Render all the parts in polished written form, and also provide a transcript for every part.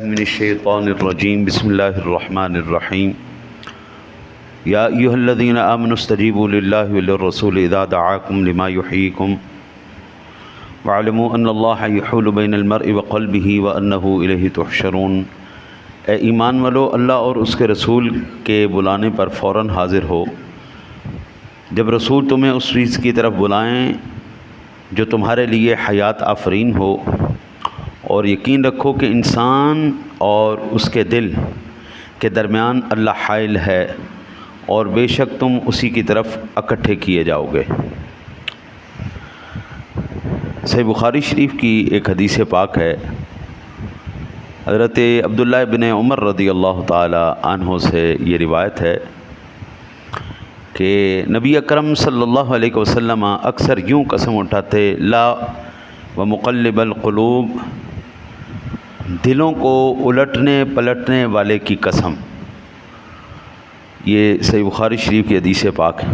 من الشیطان الرجیم بسم اللہ الرحمن الرحیم یا ایھا الذین آمنوا استجیبوا للہ وللرسول اذا دعاکم لما یحییکم واعلموا ان اللہ یحول بین المرء وقلبہ وانہ الیہ تحشرون۔ اے ایمان والو، اللہ اور اس کے رسول کے بلانے پر فوراً حاضر ہو۔ جب رسول تمہیں اس چیز کی طرف بلائیں جو تمہارے لیے حیات آفرین ہو، اور یقین رکھو کہ انسان اور اس کے دل کے درمیان اللہ حائل ہے، اور بے شک تم اسی کی طرف اکٹھے کیے جاؤ گے۔ صحیح بخاری شریف کی ایک حدیث پاک ہے، حضرت عبداللہ ابن عمر رضی اللہ تعالی عنہ سے یہ روایت ہے کہ نبی اکرم صلی اللہ علیہ وسلم اکثر یوں قسم اٹھاتے، لا ومقلب القلوب، دلوں کو الٹنے پلٹنے والے کی قسم۔ یہ صحیح بخاری شریف کی حدیث پاک ہے۔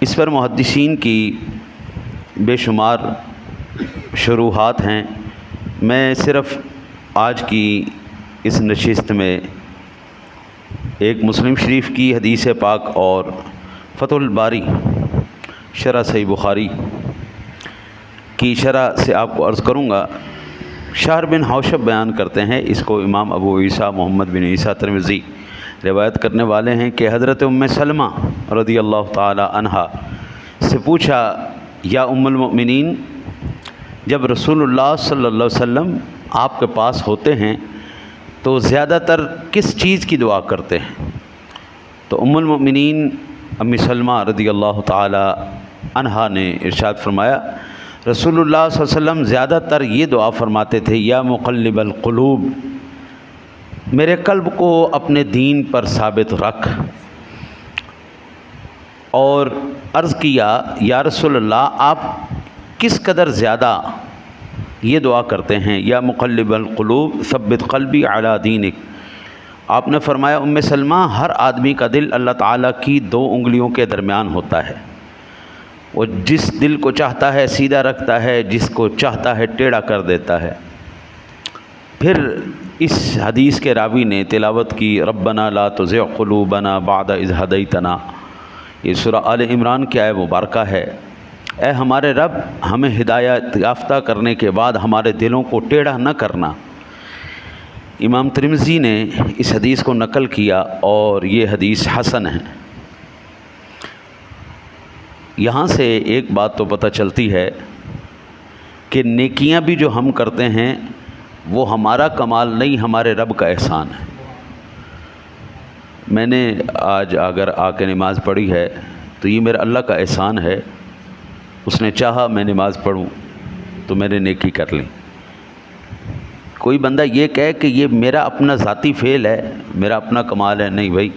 اس پر محدثین کی بے شمار شروحات ہیں، میں صرف آج کی اس نشست میں ایک مسلم شریف کی حدیث پاک اور فتح الباری شرح صحیح بخاری کی شرح سے آپ کو عرض کروں گا۔ شہر بن حوشب بیان کرتے ہیں، اس کو امام ابو عیسیٰ محمد بن عیسیٰ ترمذی روایت کرنے والے ہیں کہ حضرت ام سلمہ رضی اللہ تعالی عنہا سے پوچھا، یا ام المؤمنین، جب رسول اللہ صلی اللہ علیہ وسلم آپ کے پاس ہوتے ہیں تو زیادہ تر کس چیز کی دعا کرتے ہیں؟ تو ام المؤمنین ام سلمہ رضی اللہ تعالی عنہا نے ارشاد فرمایا، رسول اللہ صلی اللہ علیہ وسلم زیادہ تر یہ دعا فرماتے تھے، یا مقلب القلوب، میرے قلب کو اپنے دین پر ثابت رکھ۔ اور عرض کیا، یا رسول اللہ، آپ کس قدر زیادہ یہ دعا کرتے ہیں، یا مقلب القلوب ثبت قلبی علی دینک؟ آپ نے فرمایا، ام سلمہ، ہر آدمی کا دل اللہ تعالیٰ کی 2 انگلیوں کے درمیان ہوتا ہے، وہ جس دل کو چاہتا ہے سیدھا رکھتا ہے، جس کو چاہتا ہے ٹیڑھا کر دیتا ہے۔ پھر اس حدیث کے راوی نے تلاوت کی، ربنا لا تزغ قلوبنا بعد اذ ہدیتنا، یہ سورہ آل عمران کی آیت مبارکہ ہے۔ اے ہمارے رب، ہمیں ہدایت یافتہ کرنے کے بعد ہمارے دلوں کو ٹیڑھا نہ کرنا۔ امام ترمذی نے اس حدیث کو نقل کیا اور یہ حدیث حسن ہے۔ یہاں سے ایک بات تو پتہ چلتی ہے کہ نیکیاں بھی جو ہم کرتے ہیں وہ ہمارا کمال نہیں، ہمارے رب کا احسان ہے۔ میں نے آج اگر آ کے نماز پڑھی ہے تو یہ میرا اللہ کا احسان ہے، اس نے چاہا میں نماز پڑھوں تو میں نے نیکی کر لی۔ کوئی بندہ یہ کہے کہ یہ میرا اپنا ذاتی فعل ہے، میرا اپنا کمال ہے، نہیں بھائی،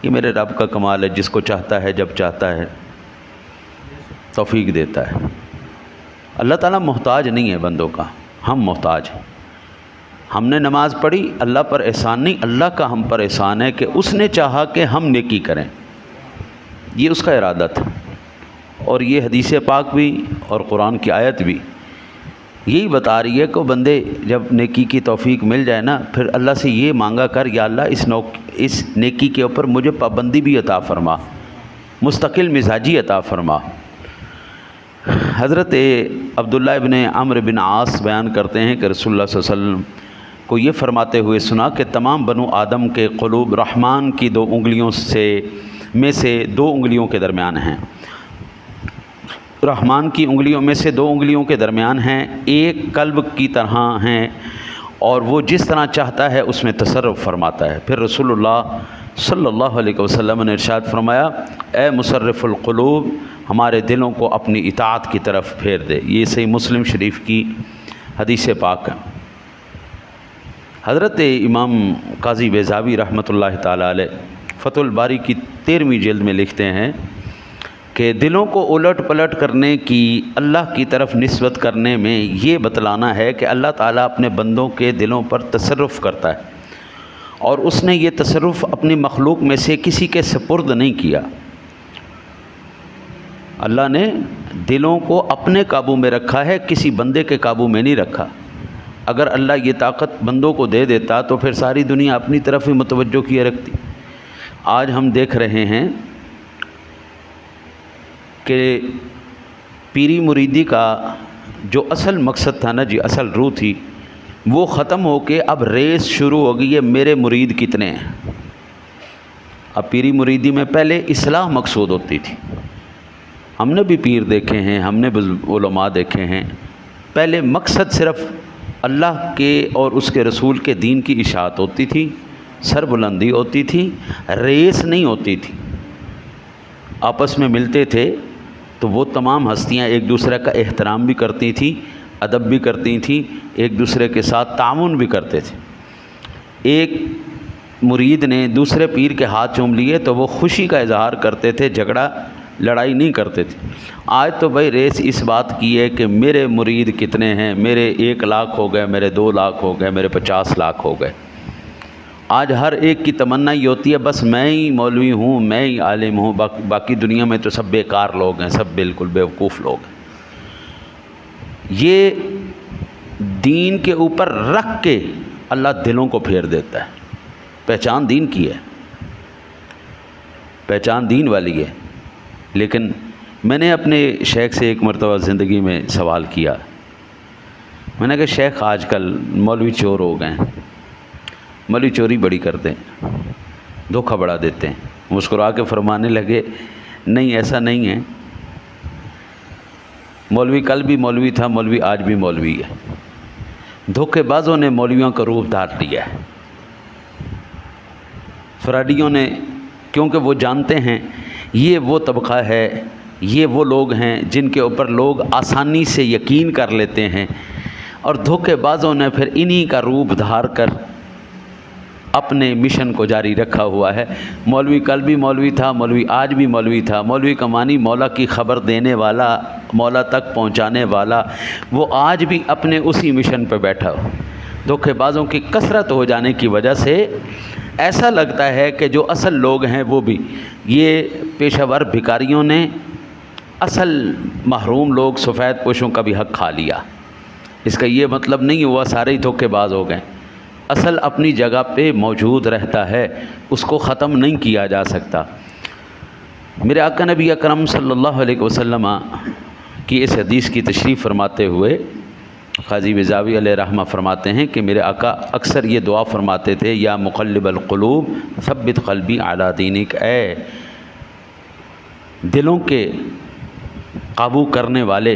یہ میرے رب کا کمال ہے، جس کو چاہتا ہے جب چاہتا ہے توفیق دیتا ہے۔ اللہ تعالیٰ محتاج نہیں ہے بندوں کا، ہم محتاج ہیں۔ ہم نے نماز پڑھی، اللہ پر احسان نہیں، اللہ کا ہم پر احسان ہے کہ اس نے چاہا کہ ہم نیکی کریں، یہ اس کا ارادہ تھا۔ اور یہ حدیث پاک بھی اور قرآن کی آیت بھی یہی بتا رہی ہے کہ بندے جب نیکی کی توفیق مل جائے نا، پھر اللہ سے یہ مانگا کر، یا اللہ اس نیکی کے اوپر مجھے پابندی بھی عطا فرما، مستقل مزاجی عطا فرما۔ حضرت عبداللہ ابن عمرو بن عاص بیان کرتے ہیں کہ رسول اللہ صلی اللہ علیہ وسلم کو یہ فرماتے ہوئے سنا کہ تمام بنو آدم کے قلوب رحمان کی 2 انگلیوں میں سے 2 انگلیوں کے درمیان ہیں۔ رحمان کی انگلیوں میں سے 2 انگلیوں کے درمیان ہیں، ایک قلب کی طرح ہیں، اور وہ جس طرح چاہتا ہے اس میں تصرف فرماتا ہے۔ پھر رسول اللہ صلی اللہ علیہ وسلم نے ارشاد فرمایا، اے مصرف القلوب، ہمارے دلوں کو اپنی اطاعت کی طرف پھیر دے۔ یہ صحیح مسلم شریف کی حدیث پاک ہے۔ حضرت امام قاضی بیضاوی رحمۃ اللہ تعالی علیہ فتح الباری کی 13ویں جلد میں لکھتے ہیں کہ دلوں کو الٹ پلٹ کرنے کی، اللہ کی طرف نسبت کرنے میں یہ بتلانا ہے کہ اللہ تعالیٰ اپنے بندوں کے دلوں پر تصرف کرتا ہے، اور اس نے یہ تصرف اپنی مخلوق میں سے کسی کے سپرد نہیں کیا۔ اللہ نے دلوں کو اپنے قابو میں رکھا ہے، کسی بندے کے قابو میں نہیں رکھا۔ اگر اللہ یہ طاقت بندوں کو دے دیتا تو پھر ساری دنیا اپنی طرف ہی متوجہ کیے رکھتی۔ آج ہم دیکھ رہے ہیں کہ پیری مریدی کا جو اصل مقصد تھا نا جی، اصل روح تھی، وہ ختم ہو کے اب ریس شروع ہو گئی ہے میرے مرید کتنے ہیں۔ اب پیری مریدی میں پہلے اصلاح مقصود ہوتی تھی، ہم نے بھی پیر دیکھے ہیں، ہم نے علماء دیکھے ہیں، پہلے مقصد صرف اللہ کے اور اس کے رسول کے دین کی اشاعت ہوتی تھی، سر بلندی ہوتی تھی، ریس نہیں ہوتی تھی۔ آپس میں ملتے تھے تو وہ تمام ہستیاں ایک دوسرے کا احترام بھی کرتی تھیں، ادب بھی کرتی تھیں، ایک دوسرے کے ساتھ تعاون بھی کرتے تھے۔ ایک مرید نے دوسرے پیر کے ہاتھ چوم لیے تو وہ خوشی کا اظہار کرتے تھے، جھگڑا لڑائی نہیں کرتے تھے۔ آج تو بھائی ریس اس بات کی ہے کہ میرے مرید کتنے ہیں، میرے 1 لاکھ ہو گئے، میرے 2 لاکھ ہو گئے، میرے 50 لاکھ ہو گئے۔ آج ہر ایک کی تمنا یہ ہوتی ہے بس میں ہی مولوی ہوں، میں ہی عالم ہوں، باقی دنیا میں تو سب بیکار لوگ ہیں، سب بالکل بیوقوف لوگ ہیں۔ یہ دین کے اوپر رکھ کے اللہ دلوں کو پھیر دیتا ہے۔ پہچان دین کی ہے، پہچان دین والی ہے۔ لیکن میں نے اپنے شیخ سے ایک مرتبہ زندگی میں سوال کیا، میں نے کہا شیخ آج کل مولوی چور ہو گئے ہیں، مولوی چوری بڑی کرتے ہیں، دھوکہ بڑا دیتے ہیں۔ مسکرا کے فرمانے لگے نہیں ایسا نہیں ہے، مولوی کل بھی مولوی تھا، مولوی آج بھی مولوی ہے۔ دھوکے بازوں نے مولویوں کا روپ دھار لیا ہے، فراڈیوں نے، کیونکہ وہ جانتے ہیں یہ وہ طبقہ ہے، یہ وہ لوگ ہیں جن کے اوپر لوگ آسانی سے یقین کر لیتے ہیں، اور دھوکے بازوں نے پھر انہی کا روپ دھار کر اپنے مشن کو جاری رکھا ہوا ہے۔ مولوی کل بھی مولوی تھا، مولوی آج بھی مولوی تھا۔ مولوی کا معنی مولا کی خبر دینے والا، مولا تک پہنچانے والا، وہ آج بھی اپنے اسی مشن پہ بیٹھا ہو۔ دھوکے بازوں کی کثرت ہو جانے کی وجہ سے ایسا لگتا ہے کہ جو اصل لوگ ہیں وہ بھی، یہ پیشہ ور بھکاریوں نے اصل محروم لوگ سفید پوشوں کا بھی حق کھا لیا۔ اس کا یہ مطلب نہیں ہوا سارے ہی دھوکے باز ہو گئے، اصل اپنی جگہ پہ موجود رہتا ہے، اس کو ختم نہیں کیا جا سکتا۔ میرے آقا نبی اکرم صلی اللہ علیہ وسلم کی اس حدیث کی تشریح فرماتے ہوئے قاضی بیضاوی علیہ رحمہ فرماتے ہیں کہ میرے آقا اکثر یہ دعا فرماتے تھے، یا مقلب القلوب ثبت قلبی علی دینک، اے دلوں کے قابو کرنے والے،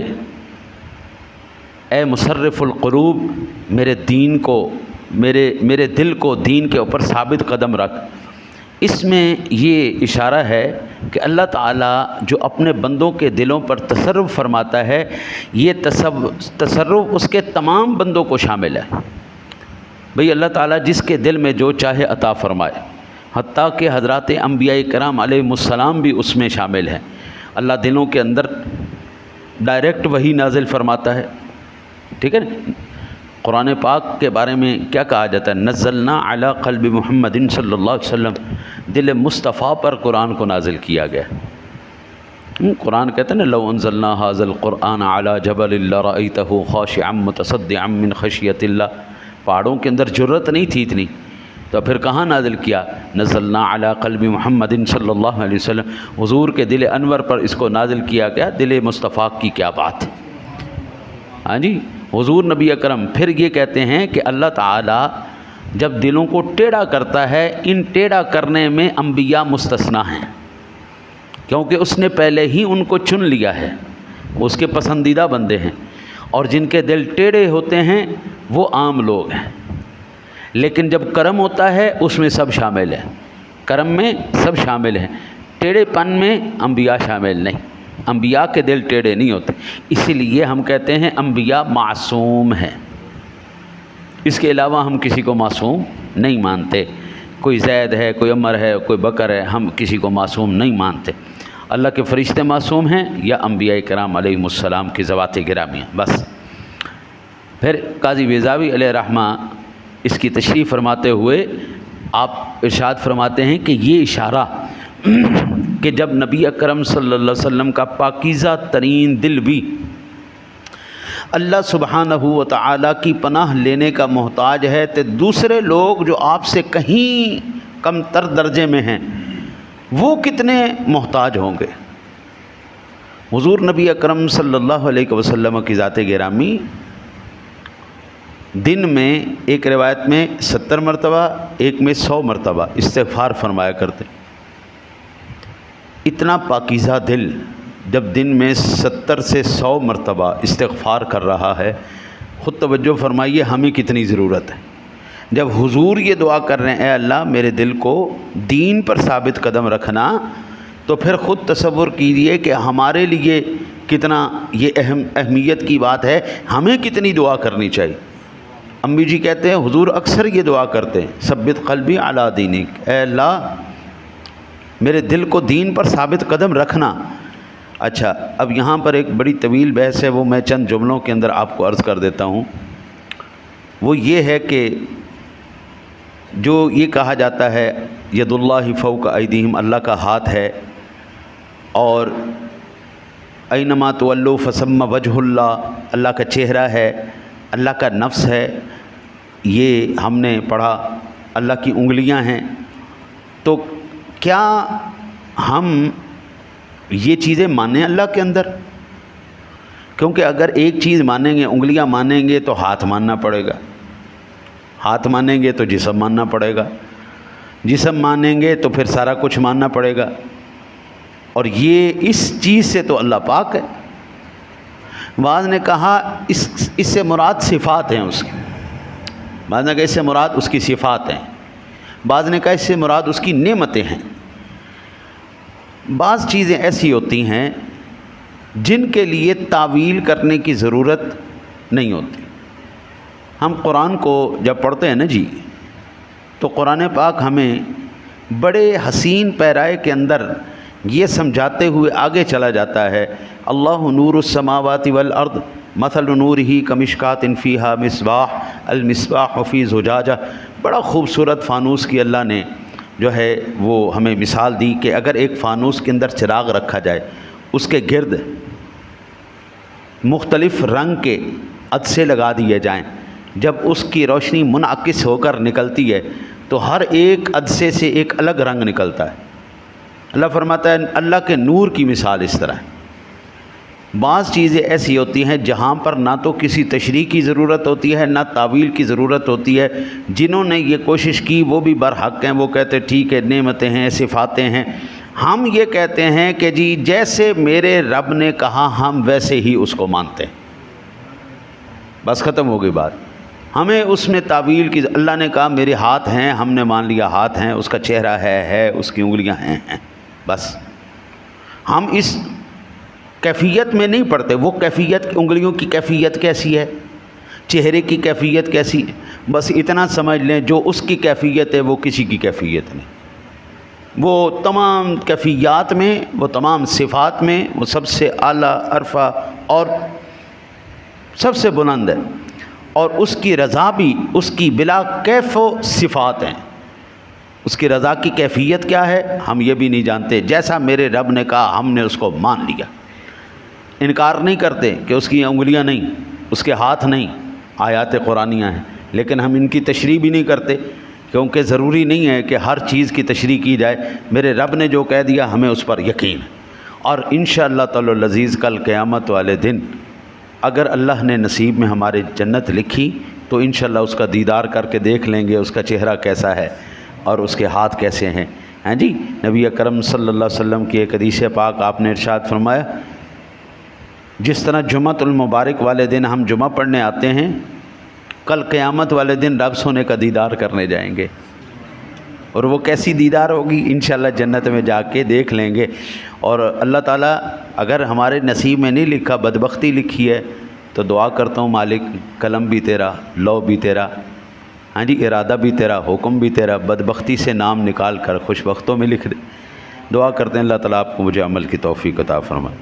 اے مصرف القلوب، میرے دین کو، میرے دل کو دین کے اوپر ثابت قدم رکھ۔ اس میں یہ اشارہ ہے کہ اللہ تعالیٰ جو اپنے بندوں کے دلوں پر تصرف فرماتا ہے، یہ تصرف اس کے تمام بندوں کو شامل ہے۔ بھئی اللہ تعالیٰ جس کے دل میں جو چاہے عطا فرمائے، حتیٰ کہ حضرات انبیاء کرام علیہ السلام بھی اس میں شامل ہیں۔ اللہ دلوں کے اندر ڈائریکٹ وحی نازل فرماتا ہے، ٹھیک ہے نا۔ قرآن پاک کے بارے میں کیا کہا جاتا ہے؟ نزلنا علی قلب محمد صلی اللہ علیہ وسلم، دل مصطفیٰ پر قرآن کو نازل کیا گیا۔ قرآن کہتا ہے نا، لو انزلنا ھذا القرآن علی جبل لرأیتہ خاشعا متصدعا من خشیۃ اللہ، پہاڑوں کے اندر جرت نہیں تھی اتنی، تو پھر کہاں نازل کیا؟ نزلنا علی قلب محمد صلی اللہ علیہ وسلم، حضور کے دل انور پر اس کو نازل کیا گیا۔ دل مصطفیٰ کی کیا بات ہے، ہاں جی، حضور نبی اکرم۔ پھر یہ کہتے ہیں کہ اللہ تعالیٰ جب دلوں کو ٹیڑھا کرتا ہے، ان ٹیڑھا کرنے میں انبیاء مستثنا ہیں، کیونکہ اس نے پہلے ہی ان کو چن لیا ہے، اس کے پسندیدہ بندے ہیں، اور جن کے دل ٹیڑھے ہوتے ہیں وہ عام لوگ ہیں۔ لیکن جب کرم ہوتا ہے اس میں سب شامل ہیں، کرم میں سب شامل ہیں، ٹیڑھے پن میں انبیاء شامل نہیں، انبیاء کے دل ٹیڑھے نہیں ہوتے۔ اسی لیے ہم کہتے ہیں انبیاء معصوم ہیں، اس کے علاوہ ہم کسی کو معصوم نہیں مانتے۔ کوئی زید ہے، کوئی عمر ہے، کوئی بکر ہے، ہم کسی کو معصوم نہیں مانتے۔ اللہ کے فرشتے معصوم ہیں یا انبیاء کرام علیہ السلام کی ذوات گرامی ہیں، بس۔ پھر قاضی بیضاوی علیہ رحمہ اس کی تشریح فرماتے ہوئے آپ ارشاد فرماتے ہیں کہ یہ اشارہ کہ جب نبی اکرم صلی اللہ علیہ وسلم کا پاکیزہ ترین دل بھی اللہ سبحانہ و تعالیٰ کی پناہ لینے کا محتاج ہے تو دوسرے لوگ جو آپ سے کہیں کم تر درجے میں ہیں وہ کتنے محتاج ہوں گے۔ حضور نبی اکرم صلی اللہ علیہ وسلم کی ذات گرامی دن میں ایک روایت میں 70 مرتبہ، ایک میں 100 مرتبہ استغفار فرمایا کرتے۔ اتنا پاکیزہ دل جب دن میں 70 سے 100 مرتبہ استغفار کر رہا ہے، خود توجہ فرمائیے ہمیں کتنی ضرورت ہے۔ جب حضور یہ دعا کر رہے ہیں اے اللہ میرے دل کو دین پر ثابت قدم رکھنا، تو پھر خود تصور کیجئے کہ ہمارے لیے کتنا یہ اہمیت کی بات ہے، ہمیں کتنی دعا کرنی چاہیے۔ امی جی کہتے ہیں حضور اکثر یہ دعا کرتے ہیں، ثبت قلبی علی دینک، اے اللہ میرے دل کو دین پر ثابت قدم رکھنا۔ اچھا، اب یہاں پر ایک بڑی طویل بحث ہے، وہ میں چند جملوں کے اندر آپ کو عرض کر دیتا ہوں۔ وہ یہ ہے کہ جو یہ کہا جاتا ہے ید اللہ فوق ایدیہم، اللہ کا ہاتھ ہے، اور اینما تولوا فثم وجہ اللہ، اللہ کا چہرہ ہے، اللہ کا نفس ہے، یہ ہم نے پڑھا، اللہ کی انگلیاں ہیں۔ تو کیا ہم یہ چیزیں مانیں اللہ کے اندر؟ کیونکہ اگر ایک چیز مانیں گے، انگلیاں مانیں گے تو ہاتھ ماننا پڑے گا، ہاتھ مانیں گے تو جسم ماننا پڑے گا، جسم مانیں گے تو پھر سارا کچھ ماننا پڑے گا، اور یہ اس چیز سے تو اللہ پاک ہے۔ بعض نے کہا اس سے مراد صفات ہیں اس کی، بعض نے کہا اس سے مراد اس کی صفات ہیں، بعض نے کہا اس سے مراد اس کی نعمتیں ہیں۔ بعض چیزیں ایسی ہوتی ہیں جن کے لیے تعویل کرنے کی ضرورت نہیں ہوتی۔ ہم قرآن کو جب پڑھتے ہیں نا جی، تو قرآن پاک ہمیں بڑے حسین پیرائے کے اندر یہ سمجھاتے ہوئے آگے چلا جاتا ہے، اللہ نور السماوات والارض مثل نورہ کمشکات فیہا مصباح المصباح فی زجاجہ۔ بڑا خوبصورت فانوس کی اللہ نے جو ہے وہ ہمیں مثال دی کہ اگر ایک فانوس کے اندر چراغ رکھا جائے، اس کے گرد مختلف رنگ کے عدسے لگا دیے جائیں، جب اس کی روشنی منعکس ہو کر نکلتی ہے تو ہر ایک عدسے سے ایک الگ رنگ نکلتا ہے۔ اللہ فرماتا ہے اللہ کے نور کی مثال اس طرح ہے۔ بعض چیزیں ایسی ہوتی ہیں جہاں پر نہ تو کسی تشریح کی ضرورت ہوتی ہے، نہ تعویل کی ضرورت ہوتی ہے۔ جنہوں نے یہ کوشش کی وہ بھی برحق ہیں، وہ کہتے ٹھیک ہے نعمتیں ہیں، صفاتیں ہیں۔ ہم یہ کہتے ہیں کہ جی جیسے میرے رب نے کہا ہم ویسے ہی اس کو مانتے ہیں، بس ختم ہو گئی بات۔ ہمیں اس میں تعویل کی، اللہ نے کہا میرے ہاتھ ہیں، ہم نے مان لیا ہاتھ ہیں، اس کا چہرہ ہے، اس کی انگلیاں ہیں، بس۔ ہم اس کیفیت میں نہیں پڑھتے، وہ کیفیت انگلیوں کی کیفیت کیسی ہے، چہرے کی کیفیت کیسی ہے، بس اتنا سمجھ لیں جو اس کی کیفیت ہے وہ کسی کی کیفیت نہیں۔ وہ تمام کیفیات میں، وہ تمام صفات میں وہ سب سے اعلیٰ، عرفہ اور سب سے بلند ہے، اور اس کی رضا بھی اس کی بلا کیف و صفات ہیں۔ اس کی رضا کی کیفیت کیا ہے ہم یہ بھی نہیں جانتے۔ جیسا میرے رب نے کہا ہم نے اس کو مان لیا، انکار نہیں کرتے کہ اس کی انگلیاں نہیں، اس کے ہاتھ نہیں، آیات قرآنیاں ہیں، لیکن ہم ان کی تشریح بھی نہیں کرتے، کیونکہ ضروری نہیں ہے کہ ہر چیز کی تشریح کی جائے۔ میرے رب نے جو کہہ دیا ہمیں اس پر یقین ہے، اور انشاءاللہ تعالی العزیز کل قیامت والے دن اگر اللہ نے نصیب میں ہمارے جنت لکھی تو انشاءاللہ اس کا دیدار کر کے دیکھ لیں گے اس کا چہرہ کیسا ہے اور اس کے ہاتھ کیسے ہیں۔ ہاں جی، نبی اکرم صلی اللہ علیہ وسلم کی ایک حدیث پاک آپ نے ارشاد فرمایا، جس طرح جمعۃ المبارک والے دن ہم جمعہ پڑھنے آتے ہیں، کل قیامت والے دن رب سونے کا دیدار کرنے جائیں گے، اور وہ کیسی دیدار ہوگی انشاءاللہ جنت میں جا کے دیکھ لیں گے۔ اور اللہ تعالیٰ اگر ہمارے نصیب میں نہیں لکھا، بدبختی لکھی ہے، تو دعا کرتا ہوں مالک قلم بھی تیرا، لو بھی تیرا، ہاں جی ارادہ بھی تیرا، حکم بھی تیرا، بدبختی سے نام نکال کر خوش بختوں میں لکھ دے۔ دعا کرتے ہیں اللہ تعالیٰ آپ کو مجھے عمل کی توفیق عطا فرمائے۔